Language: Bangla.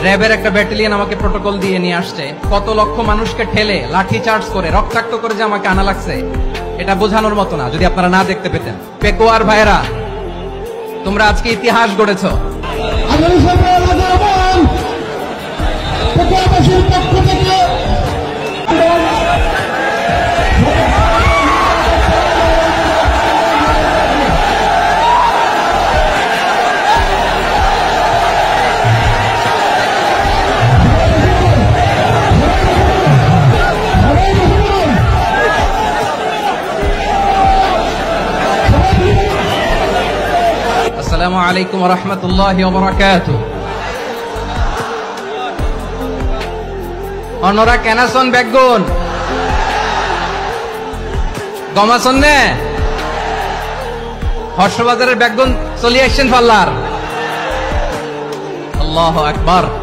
র্যাবের একটা ব্যাটালিয়ন আমাকে প্রোটোকল দিয়ে নিয়ে আসছে, কত লক্ষ মানুষকে ঠেলে লাঠি চার্জ করে রক্তাক্ত করে যে আমাকে আনা লাগছে, এটা বোঝানোর মতো না যদি আপনারা না দেখতে পেতেন। পেকুয়ার ভাইরা, তোমরা আজকে ইতিহাস গড়েছ। আসসালামু আলাইকুম ওয়া রাহমাতুল্লাহি ওয়া বারাকাতুহু। অনরা কেনাসন বেগুন গমাসন নে হর্ষবাজারের বেগুন চলি আসছেন পাল্লার। আল্লাহু আকবার।